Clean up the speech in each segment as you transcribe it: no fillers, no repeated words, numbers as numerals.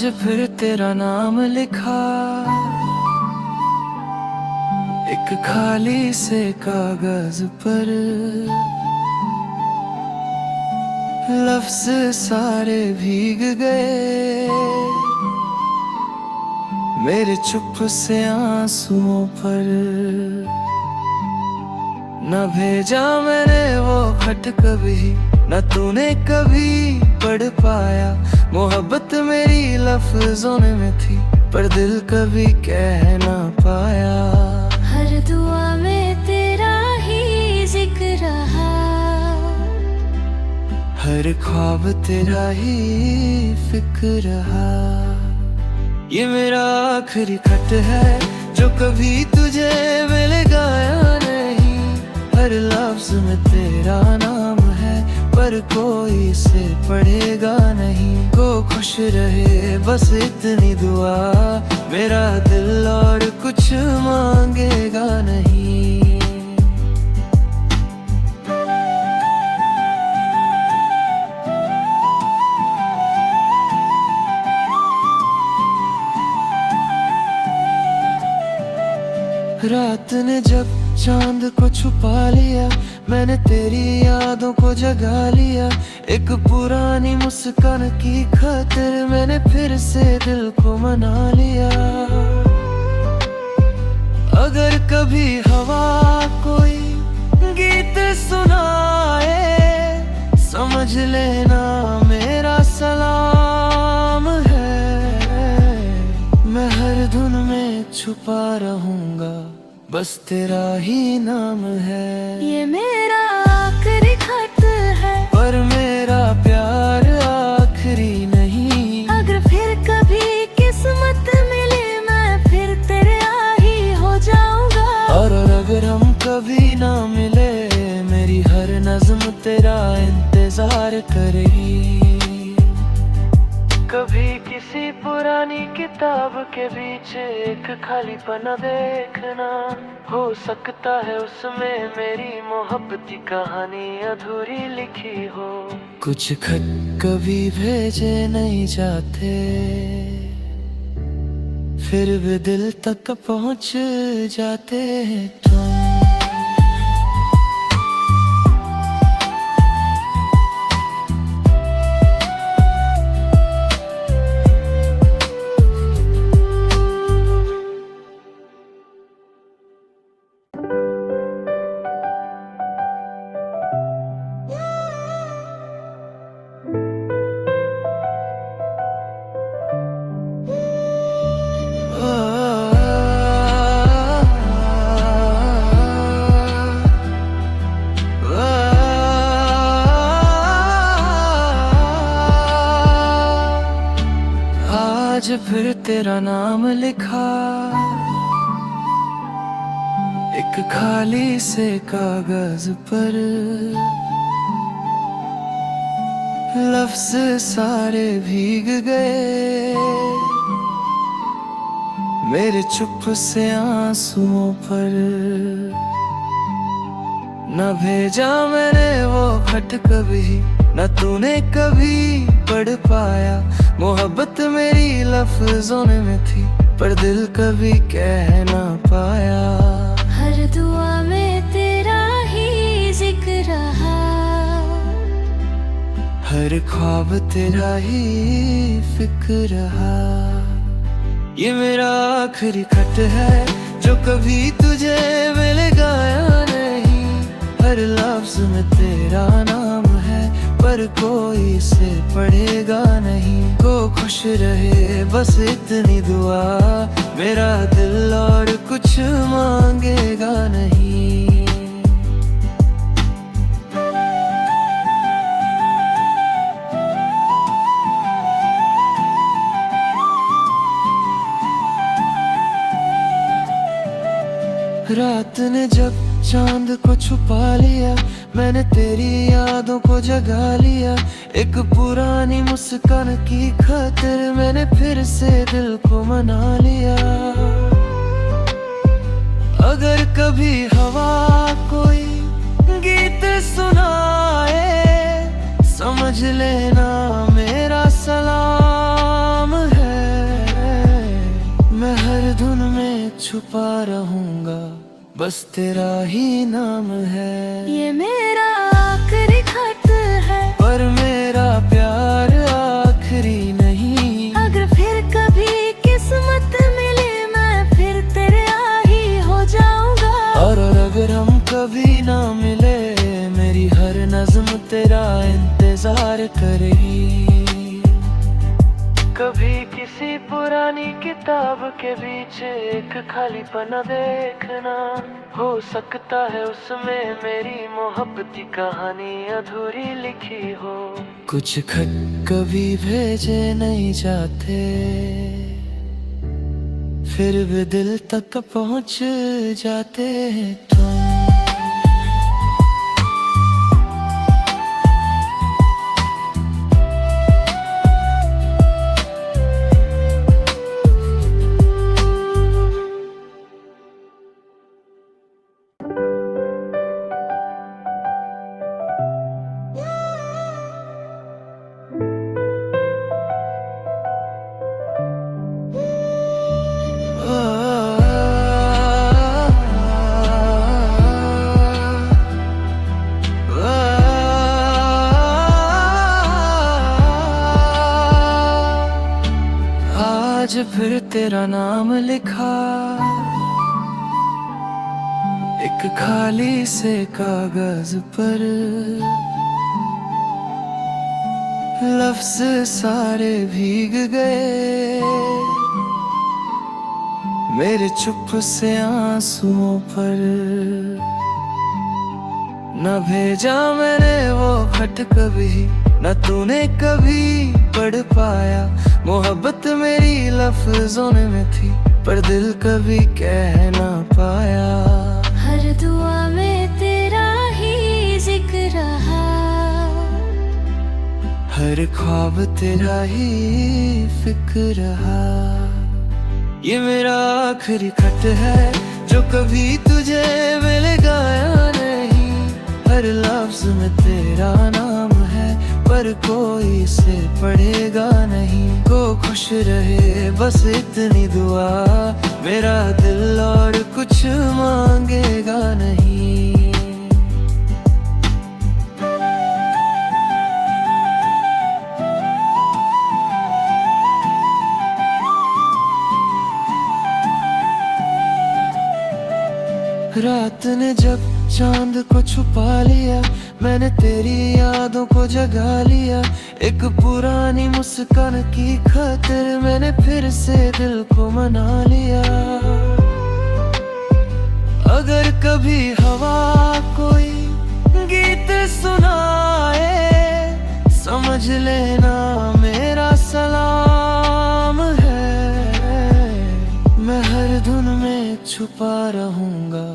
फिर तेरा नाम लिखा एक खाली से कागज पर, लफ्ज सारे भीग गए मेरे चुप से आंसुओं पर। न भेजा मैंने वो खत कभी, न तूने कभी पढ़ पाया। मोहब्बत मेरी लफ्जों में थी पर दिल कभी कह ना पाया। हर दुआ में तेरा ही जिक्र रहा, हर ख्वाब तेरा ही फिक्र रहा। ये मेरा आखिरी खत है जो कभी तुझे मिलेगा या नहीं। हर लफ्ज में तेरा नाम है पर कोई इसे पढ़ेगा नहीं। को खुश रहे बस इतनी दुआ, मेरा दिल और कुछ मांगेगा नहीं। रात ने जब चांद को छुपा लिया, मैंने तेरी यादों को जगा लिया। एक पुरानी मुस्कान की खातिर मैंने फिर से दिल को मना लिया। अगर कभी हवा कोई गीत सुनाए, समझ लेना मेरा सलाम है। मैं हर धुन में छुपा रहूंगा, बस तेरा ही नाम है। ये मेरा आखिरी खत है पर मेरा प्यार आखिरी नहीं। अगर फिर कभी किस्मत मिले, मैं फिर तेरे ही हो जाऊंगा। और अगर हम कभी ना मिले, मेरी हर नज़्म तेरा इंतजार करेगी। कभी किसी पुरानी किताब के बीच एक खाली पन्ना देखना, हो सकता है उसमें मेरी मोहब्बत की कहानी अधूरी लिखी हो। कुछ खत कभी भेजे नहीं जाते, फिर भी दिल तक पहुंच जाते हैं तुम। आज फिर तेरा नाम लिखा एक खाली से कागज पर, लफ्ज सारे भीग गए मेरे चुप से आंसुओं पर। न भेजा मैंने वो खत कभी, न तूने कभी पढ़ पाया। मोहब्बत मेरी लफ्जों में थी पर दिल कभी कह ना पाया। हर दुआ में तेरा ही जिक्र रहा, हर ख्वाब तेरा ही फिक्र रहा। ये मेरा आखिरी खत है जो कभी तुझे मिलेगा या नहीं। हर लफ्ज में तेरा नाम है पर कोई इसे पढ़ेगा नहीं। को खुश रहे बस इतनी दुआ, मेरा दिल और कुछ मांगेगा नहीं। रात ने जब चांद को छुपा लिया, मैंने तेरी यादों को जगा लिया। एक पुरानी मुस्कान की खातिर मैंने फिर से दिल को मना लिया। अगर कभी हवा कोई गीत सुनाए, समझ लेना मेरा सलाम है। छुपा रहूंगा, बस तेरा ही नाम है। ये मेरा आखिरी खत है, पर मेरा प्यार आखिरी नहीं। अगर फिर कभी किस्मत मिले मैं फिर तेरे आ ही हो जाऊंगा। और अगर हम कभी ना मिले, मेरी हर नज़्म तेरा इंतजार करेगी। कभी किसी पुरानी किताब के बीच एक खाली पन्ना देखना, हो सकता है उसमें मेरी मोहब्बत की कहानी अधूरी लिखी हो। कुछ खत कभी भेजे नहीं जाते, फिर भी दिल तक पहुंच जाते हैं तुम। आज फिर तेरा नाम लिखा, एक खाली से कागज पर। लफ्ज सारे भीग गए मेरे चुप से आंसुओं पर। न भेजा मैंने वो खत कभी, न तूने कभी पढ़ पाया। मोहब्बत मेरी लफ्जों में थी, पर दिल कभी कह ना पाया। हर दुआ में तेरा ही जिक्र रहा, हर ख्वाब तेरा ही फिक्र रहा। ये मेरा आखिरी खत है जो कभी तुझे मिलेगा या नहीं। हर लफ्ज में तेरा नाम है, पर कोई इसे पढ़ेगा नहीं। को खुश रहे बस इतनी दुआ, मेरा दिल और कुछ मांगेगा नहीं। रात ने जब चांद को छुपा लिया, मैंने तेरी यादों को जगा लिया। एक पुरानी मुस्कान की खातिर मैंने फिर से दिल को मना लिया। अगर कभी हवा कोई गीत सुनाए, समझ लेना मेरा सलाम है। मैं हर धुन में छुपा रहूंगा,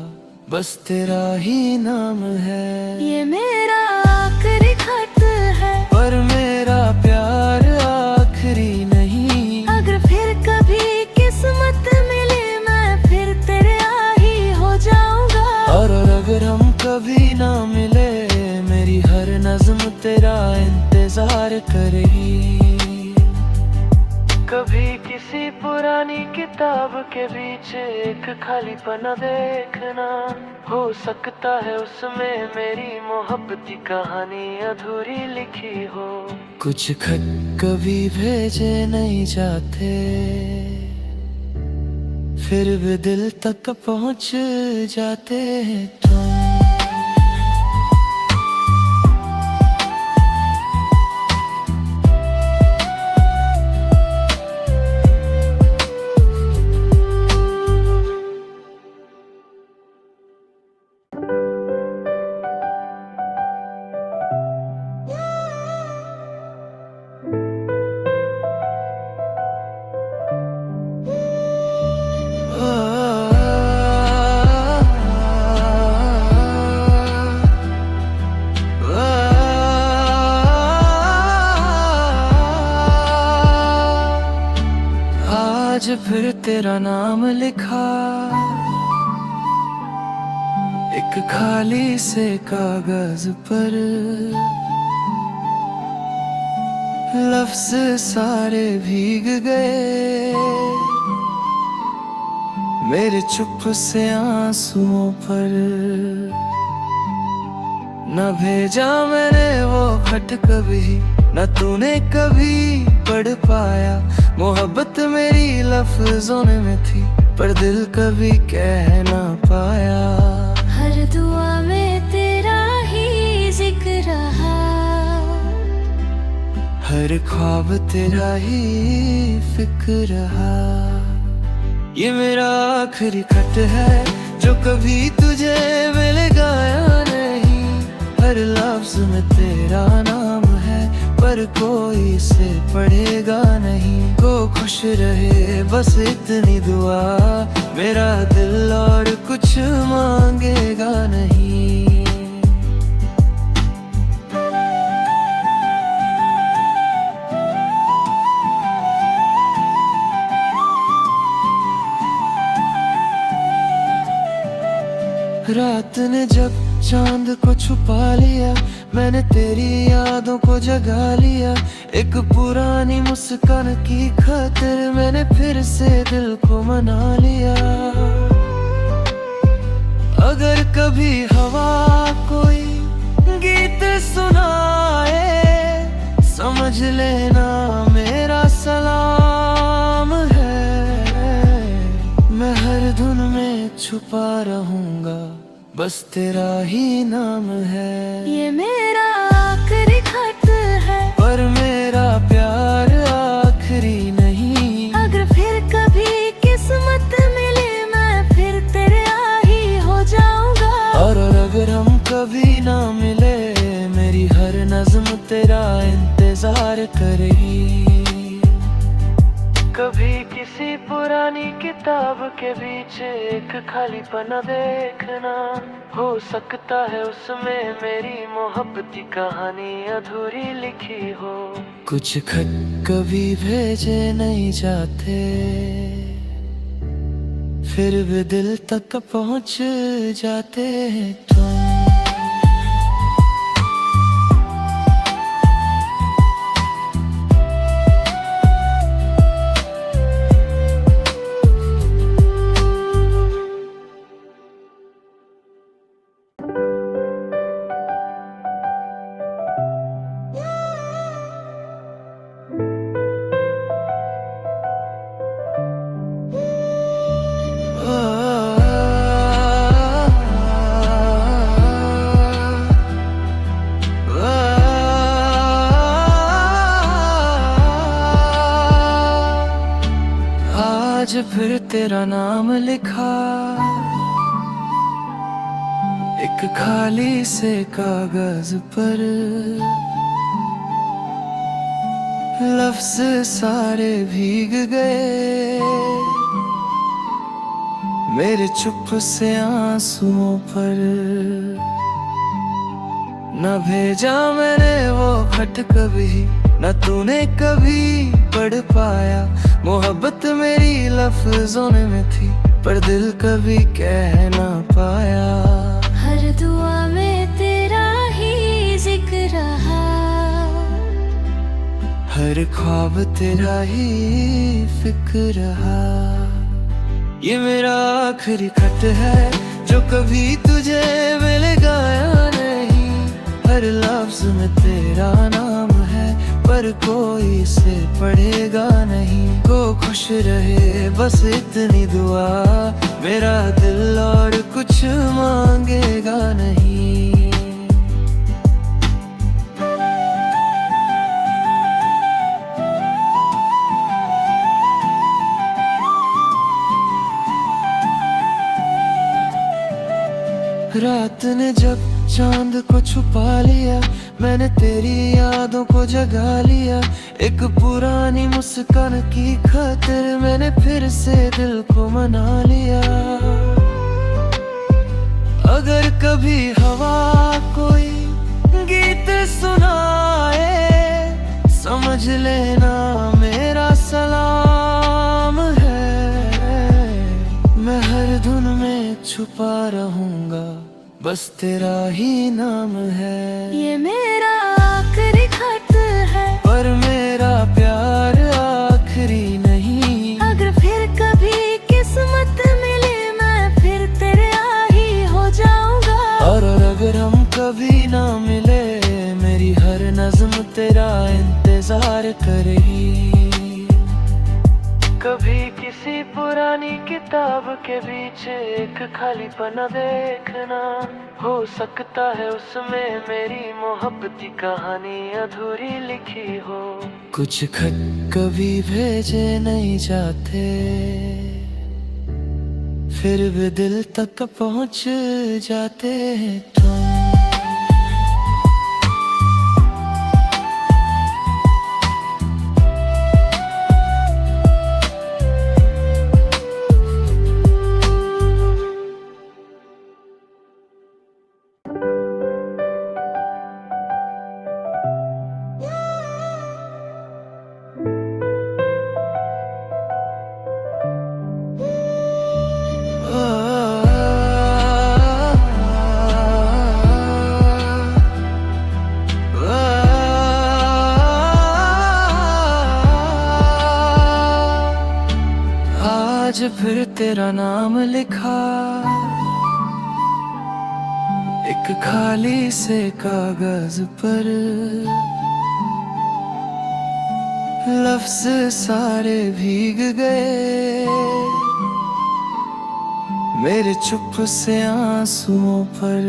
बस तेरा ही नाम है। ये मेरा आखिरी खत है, पर मेरा प्यार आखिरी नहीं। अगर फिर कभी किस्मत मिले मैं फिर तेरे आ ही हो जाऊंगा। और अगर हम कभी ना मिले, मेरी हर नज़्म तेरा इंतजार करेगी। कभी किसी पुरानी किताब के बीच एक खाली पन्ना देखना, हो सकता है उसमें मेरी मोहब्बत की कहानी अधूरी लिखी हो। कुछ खत कभी भेजे नहीं जाते, फिर भी दिल तक पहुंच जाते हैं तुम। आज फिर तेरा नाम लिखा, एक खाली से कागज पर। लफ्ज सारे भीग गए मेरे चुप से आंसुओं पर न भेजा मैंने वो खत कभी, न तूने कभी पढ़ पाया। मोहब्बत मेरी लफ्जों में थी, पर दिल कभी कह ना पाया। हर दुआ में तेरा ही जिक्र रहा, हर ख्वाब तेरा ही फिक्र रहा। ये मेरा आखिरी खत है जो कभी तुझे मिलेगा या नहीं। हर लफ्ज में तेरा नाम है, पर कोई इसे पढ़ेगा नहीं। को खुश रहे बस इतनी दुआ, मेरा दिल और कुछ मांगेगा नहीं। रात ने जब चांद को छुपा लिया, मैंने तेरी यादों को जगा लिया। एक पुरानी मुस्कान की खातिर मैंने फिर से दिल को मना लिया। अगर कभी हवा कोई गीत सुनाए, समझ लेना मेरा सलाम है। मैं हर धुन में छुपा रहूंगा, बस तेरा ही नाम है। ये मेरा आखिरी खत है, पर मेरा प्यार आखिरी नहीं। अगर फिर कभी किस्मत मिले, मैं फिर तेरे ही हो जाऊंगा। और अगर हम कभी ना मिले, मेरी हर नज़्म तेरा इंतजार करेगी। कभी किसी पुरानी किताब के बीच एक खाली पन्ना देखना, हो सकता है उसमें मेरी मोहब्बत की कहानी अधूरी लिखी हो। कुछ खत कभी भेजे नहीं जाते, फिर भी दिल तक पहुंच जाते हैं तुम। आज फिर तेरा नाम लिखा एक खाली से कागज पर, लफ्ज सारे भीग गए मेरे चुप से आंसुओं पर। न भेजा मैंने वो खत कभी, न तूने कभी पढ़ पाया। मोहब्बत मेरी लफ्जों में थी, पर दिल कभी कह ना पाया। हर दुआ में तेरा ही जिक्र रहा, हर ख्वाब तेरा ही फिक्र रहा। ये मेरा आखिरी खत है जो कभी तुझे मिलेगा या नहीं। हर लफ्ज में तेरा नाम है, पर कोई इसे पढ़ेगा नहीं। को खुश रहे बस इतनी दुआ, मेरा दिल और कुछ मांगेगा नहीं। रात ने जब चांद को छुपा लिया, मैंने तेरी यादों को जगा लिया। एक पुरानी मुस्कान की खातिर मैंने फिर से दिल को मना लिया। अगर कभी हवा कोई गीत सुनाए, समझ लेना मेरा सलाम है। मैं हर धुन में छुपा रहूंगा, बस तेरा ही नाम है। ये मेरा आखिरी खत है, पर मेरा प्यार आखिरी नहीं। अगर फिर कभी किस्मत मिले, कभी ना मिले, मेरी हर नज़्म तेरा इंतजार करेगी। कभी किसी पुरानी किताब के बीच एक खाली पन्ना देखना, हो सकता है उसमें मेरी मोहब्बत की कहानी अधूरी लिखी हो। कुछ खत कभी भेजे नहीं जाते, फिर भी दिल तक पहुंच जाते हैं तुम। आज फिर तेरा नाम लिखा एक खाली से कागज पर, लफ्ज सारे भीग गए मेरे चुप से आंसुओं पर।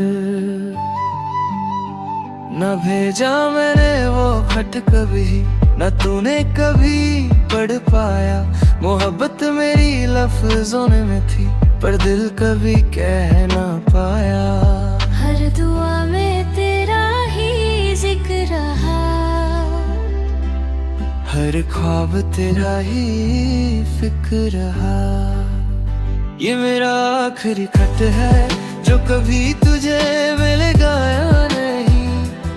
न भेजा मैंने वो खत कभी, न तूने कभी पढ़ पाया। मोहब्बत मेरी लफ्जों में थी, पर दिल कभी कह ना पाया। हर दुआ में तेरा ही जिक्र रहा, हर ख्वाब तेरा ही फिक्र रहा। ये मेरा आखिरी खत है जो कभी तुझे मिलेगा या नहीं।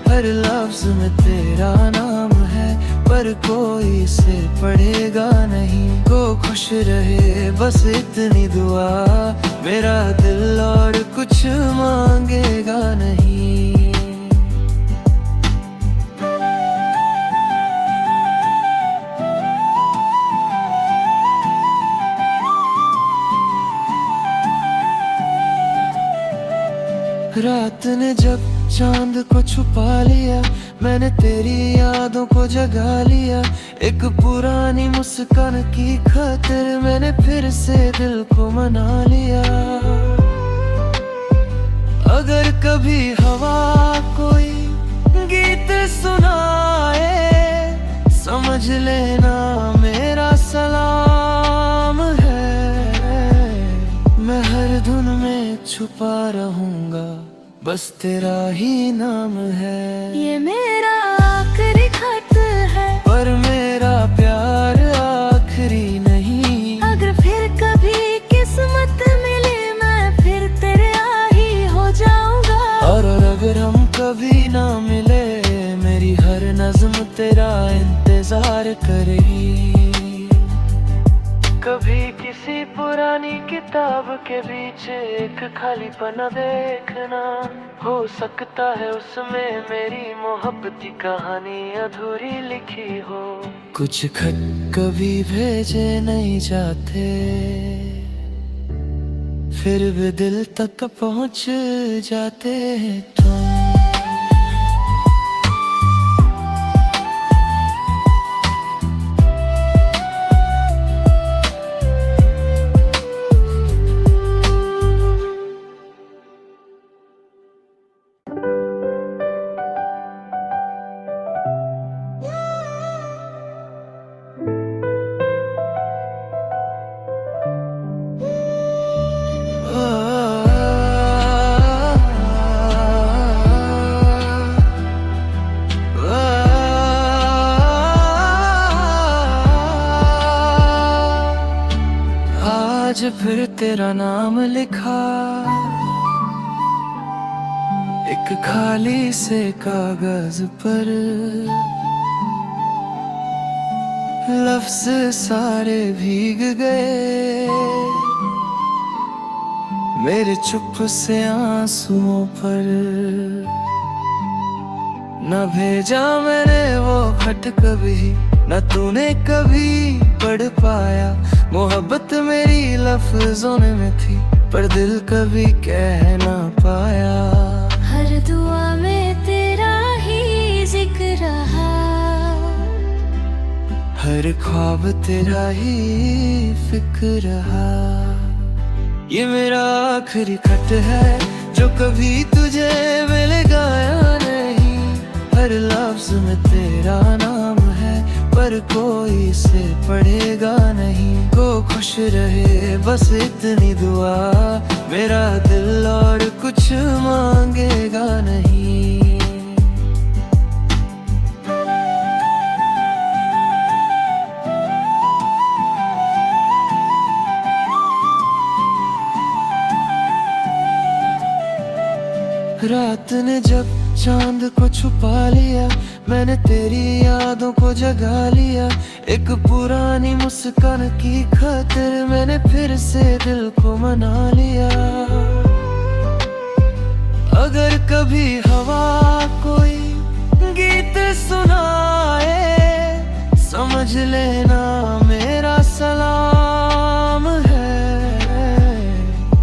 हर लफ्ज में तेरा नाम है, पर कोई इसे पढ़ेगा नहीं। को खुश रहे बस इतनी दुआ, मेरा दिल और कुछ मांगेगा नहीं। रात ने जब चांद को छुपा लिया, मैंने तेरी यादों को जगा लिया। एक पुरानी मुस्कान की खातिर मैंने फिर से दिल को मना लिया। अगर कभी हवा कोई गीत सुनाए, समझ लेना मेरा सलाम है। मैं हर धुन में छुपा रहूंगा, बस तेरा ही नाम है। ये मेरा आखिरी खत है, पर मेरा प्यार आखिरी नहीं। अगर फिर कभी किस्मत मिले, मैं फिर तेरे आ ही हो जाऊंगा। और अगर हम कभी ना मिले, मेरी हर नज़्म तेरा इंतजार करेगी। कभी किसी पुरानी किताब के बीच एक खाली पन्ना देखना, हो सकता है उसमें मेरी मोहब्बत की कहानी अधूरी लिखी हो। कुछ खत कभी भेजे नहीं जाते, फिर भी दिल तक पहुंच जाते हैं तुम। आज फिर तेरा नाम लिखा एक खाली से कागज पर, लफ्ज सारे भीग गए मेरे चुप से आंसुओं पर। न भेजा मैंने वो खत कभी, न तूने कभी पढ़ पाया। मोहब्बत मेरी लफ्जों में थी, पर दिल कभी कह ना पाया। हर दुआ में हर ख्वाब तेरा ही फिक्र रहा। ये मेरा आखिरी खत है जो कभी तुझे मैंने गाया नहीं। हर लफ्ज में तेरा नाम है पर कोई इसे पढ़ेगा नहीं। को खुश रहे बस इतनी दुआ, मेरा दिल और कुछ मांगेगा नहीं। रात ने जब चांद को छुपा लिया, मैंने तेरी यादों को जगा लिया। एक पुरानी मुस्कान की खातिर मैंने फिर से दिल को मना लिया। अगर कभी हवा कोई गीत सुनाए, समझ लेना मेरा सलाम है।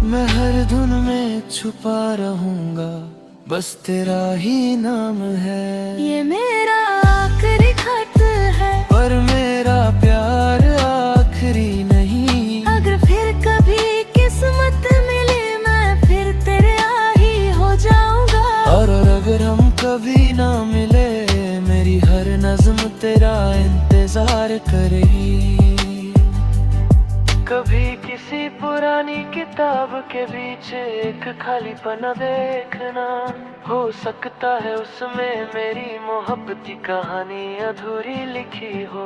मैं हर धुन में छुपा रहूंगा, बस तेरा ही नाम है। ये मेरा आखिरी खत है पर मेरा प्यार आखिरी नहीं। अगर फिर कभी किस्मत मिले, मैं फिर तेरे ही हो जाऊंगा। और अगर हम कभी ना मिले, मेरी हर नज़्म तेरा इंतजार करेगी। कभी किसी पुरानी किताब के बीच एक खाली पन्ना देखना, हो सकता है उसमें मेरी मोहब्बत की कहानी अधूरी लिखी हो।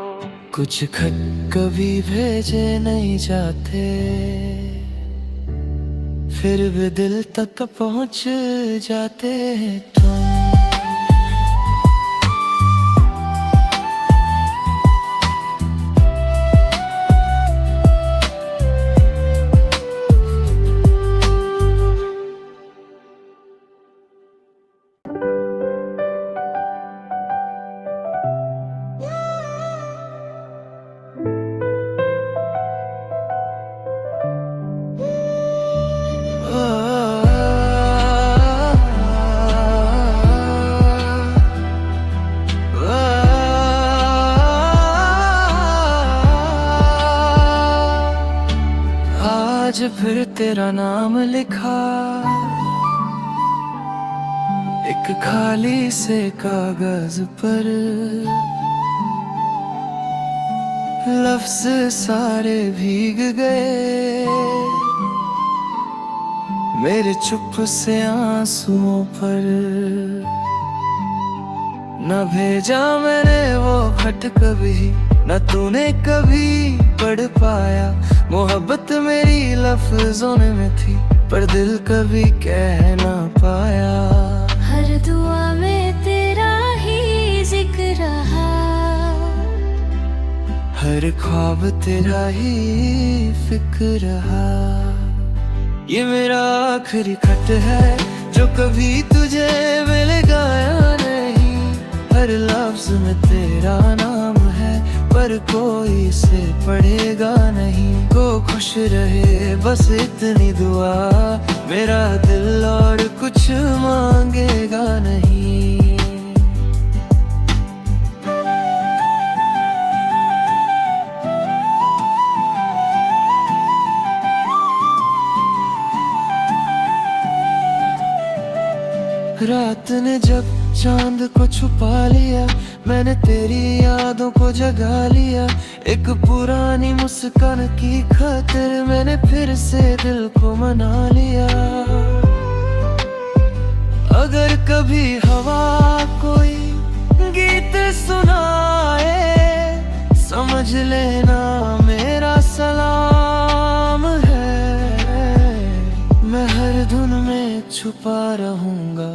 कुछ खत कभी भेजे नहीं जाते, फिर भी दिल तक पहुंच जाते हैं तुम। आज फिर तेरा नाम लिखा एक खाली से कागज पर। लफ्ज सारे भीग गए मेरे चुप से आंसुओं पर। न भेजा मैंने वो खत कभी, न तूने कभी पढ़ पाया। मोहब्बत मेरी लफ्जों में थी, पर दिल कभी कह ना पाया। हर दुआ में तेरा ही जिक्र रहा, हर ख्वाब तेरा ही फिक्र रहा। ये मेरा आखिरी खत है जो कभी तुझे मैंने गाया नहीं। हर लफ्ज में तेरा नाम है पर कोई इसे पढ़ेगा नहीं। को खुश रहे बस इतनी दुआ, मेरा दिल और कुछ मांगेगा नहीं। रात ने जब चांद को छुपा लिया, मैंने तेरी यादों को जगा लिया। एक पुरानी मुस्कान की खातिर मैंने फिर से दिल को मना लिया। अगर कभी हवा कोई गीत सुनाए, समझ लेना मेरा सलाम है। मैं हर धुन में छुपा रहूंगा,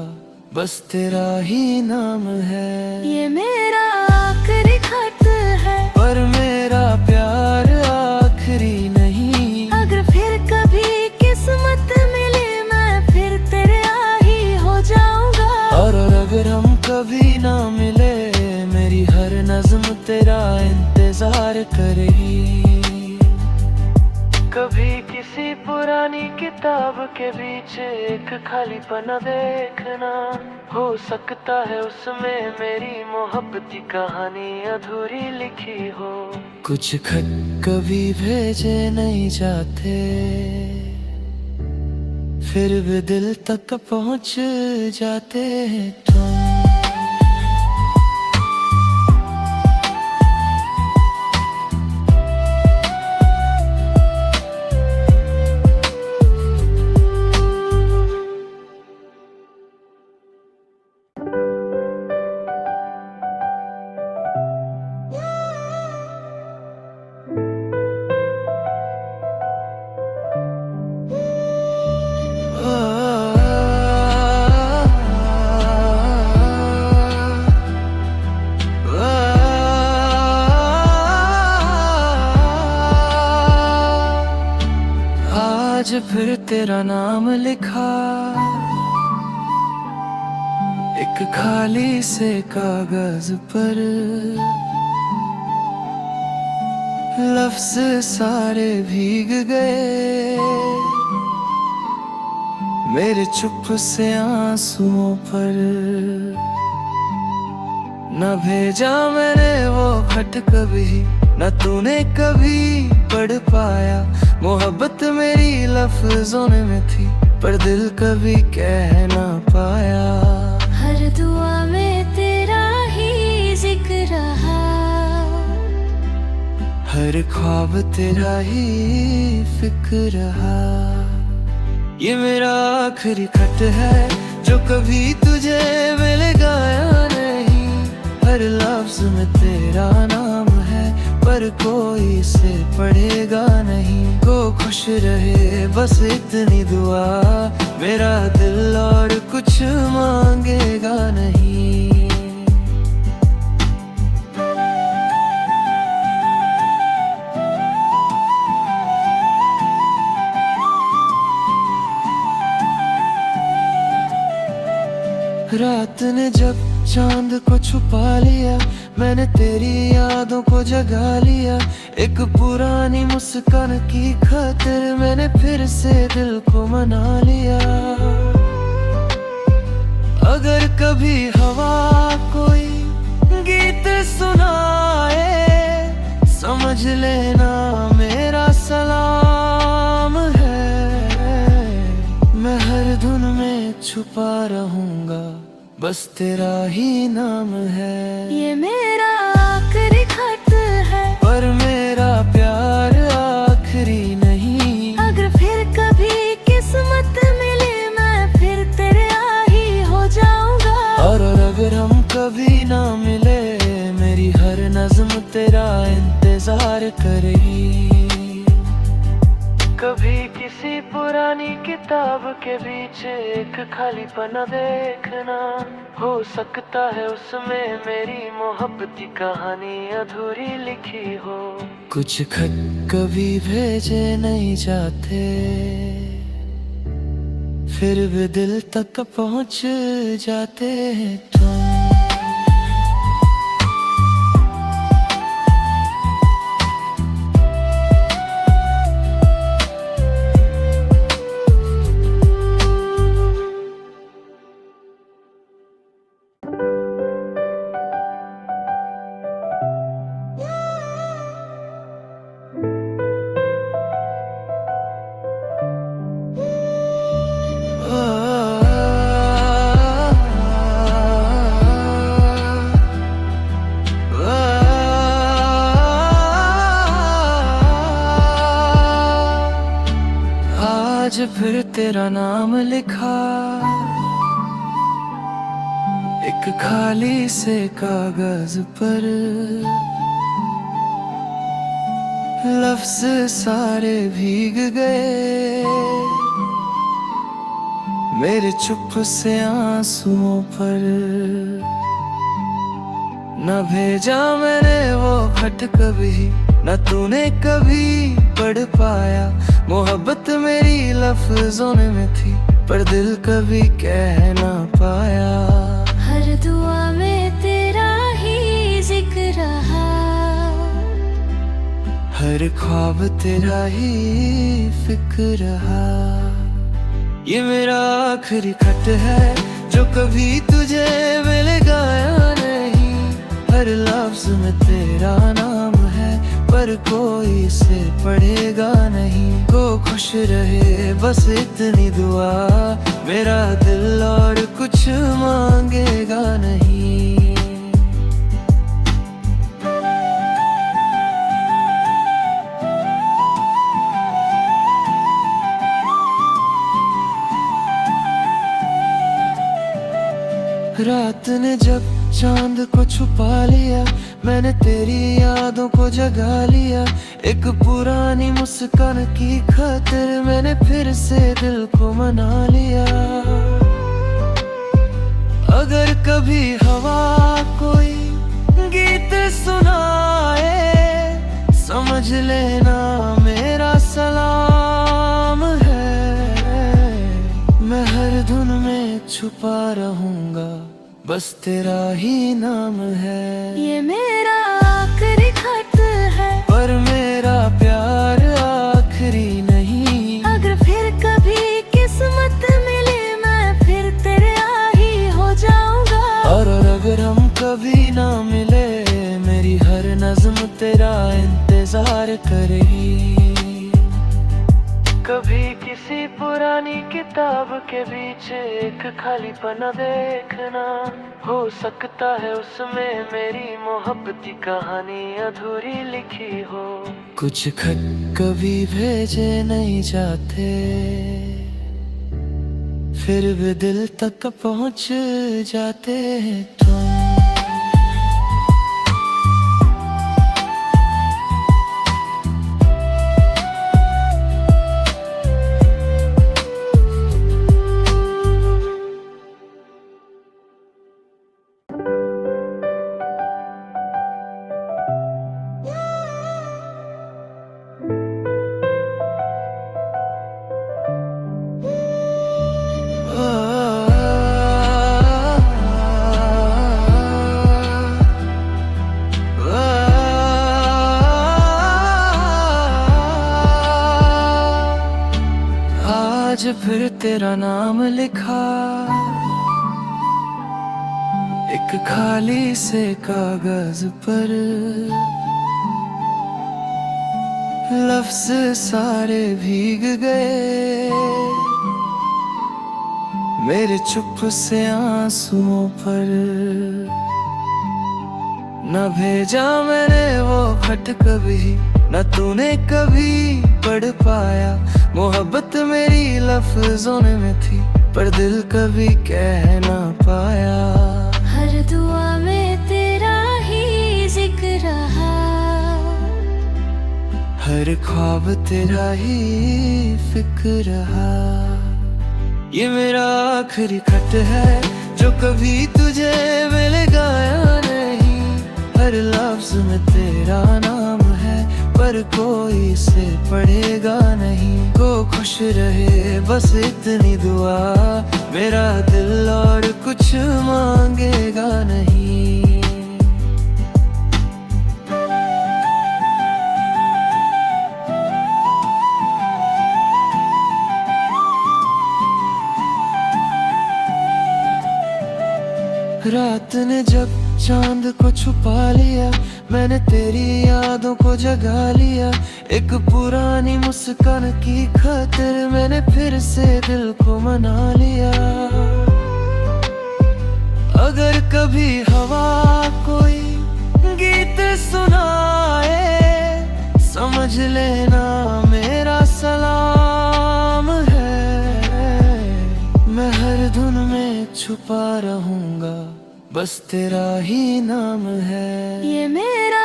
बस तेरा ही नाम है। ये मेरा आखिरी खत है पर मेरा प्यार आखिरी नहीं। अगर फिर कभी किस्मत मिले, मैं फिर तेरे ही हो जाऊंगा। और अगर हम कभी ना मिले, मेरी हर नज़्म तेरा इंतजार करेगी। कभी किसी पुरानी किताब के बीच एक खाली पन्ना देखना, हो सकता है उसमें मेरी मोहब्बत की कहानी अधूरी लिखी हो। कुछ खत कभी भेजे नहीं जाते, फिर भी दिल तक पहुंच जाते हैं तुम। आज फिर तेरा नाम लिखा एक खाली से कागज पर, लफ्ज सारे भीग गए मेरे चुप से आंसुओं पर। न भेजा मैंने वो खत कभी, न तूने कभी पढ़ पाया। मोहब्बत मेरी लफ्जों में थी, पर दिल कभी कह ना पाया। हर दुआ में तेरा ही जिक्र रहा, हर ख्वाब तेरा ही फिक्र रहा। ये मेरा आखिरी खत है जो कभी तुझे मिलेगा या नहीं। हर लफ्ज में तेरा नाम है, पर कोई इसे पढ़ेगा नहीं। को खुश रहे बस इतनी दुआ, मेरा दिल और कुछ मांगेगा नहीं। रात ने जब चांद को छुपा लिया, मैंने तेरी यादों को जगा लिया। एक पुरानी मुस्कान की खातिर मैंने फिर से दिल को मना लिया। अगर कभी हवा कोई गीत सुनाए, समझ लेना मेरा सलाम है। मैं हर धुन में छुपा रहूंगा, बस तेरा ही नाम है। ये मेरा आखिरी खत है, पर मेरा प्यार आखिरी नहीं। अगर फिर कभी किस्मत मिले, मैं फिर तेरे आ ही हो जाऊंगा। और अगर हम कभी ना मिले, मेरी हर नज़्म तेरा इंतजार करेगी। कभी किसी पुरानी किताब के बीच एक खाली पन्ना देखना, हो सकता है उसमें मेरी मोहब्बत की कहानी अधूरी लिखी हो। कुछ खत कभी भेजे नहीं जाते, फिर भी दिल तक पहुंच जाते हैं तुम। आज फिर तेरा नाम लिखा एक खाली से कागज पर, लफ्ज सारे भीग गए मेरे चुप से आंसुओं पर। न भेजा मैंने वो खत कभी, न तूने कभी पढ़ पाया। मोहब्बत मेरी लफ्जों में थी, पर दिल कभी कह ना पाया। हर दुआ में तेरा ही जिक्र रहा, हर ख्वाब तेरा ही फिक्र रहा। ये मेरा आखिरी खत है जो कभी तुझे मिलेगा या नहीं। हर लफ्ज में तेरा नाम है पर कोई इसे पढ़ेगा नहीं। को खुश रहे बस इतनी दुआ, मेरा दिल और कुछ मांगेगा नहीं। रात ने जब चांद को छुपा लिया, मैंने तेरी यादों को जगा लिया। एक पुरानी मुस्कान की खातिर मैंने फिर से दिल को मना लिया। अगर कभी हवा कोई गीत सुनाए, समझ लेना मेरा सलाम है। मैं हर धुन में छुपा रहूंगा, बस तेरा ही नाम है। ये मेरा आखिरी खत है पर मेरा प्यार आखिरी नहीं। अगर फिर कभी किस्मत मिले, मैं फिर तेरे ही हो जाऊंगा। और अगर हम कभी ना मिले, मेरी हर नज़्म तेरा इंतजार करेगी। कभी किसी पुरानी किताब के बीच एक खाली पन्ना देखना, हो सकता है उसमें मेरी मोहब्बत की कहानी अधूरी लिखी हो। कुछ खत कभी भेजे नहीं जाते, फिर भी दिल तक पहुंच जाते हैं तुम। आज फिर तेरा नाम लिखा एक खाली से कागज पर। लफ्ज सारे भीग गए मेरे चुप से आंसुओं पर। न भेजा मैंने वो खत कभी, न तूने कभी पढ़ पाया। मोहब्बत मेरी लफ्जों में थी, पर दिल कभी कह ना पाया। हर दुआ में तेरा ही जिक्र रहा, हर ख्वाब तेरा ही फिक्र रहा। ये मेरा आखिरी खत है जो कभी तुझे मिलेगा या नहीं। हर लफ्ज में तेरा नाम है पर कोई इसे पढ़ेगा नहीं। को खुश रहे बस इतनी दुआ, मेरा दिल और कुछ मांगेगा नहीं। रात ने जब चांद को छुपा लिया, मैंने तेरी यादों को जगा लिया। एक पुरानी मुस्कान की खातिर मैंने फिर से दिल को मना लिया। अगर कभी हवा कोई गीत सुनाए, समझ लेना मेरा सलाम है। मैं हर धुन में छुपा रहूंगा, बस तेरा ही नाम है। ये मेरा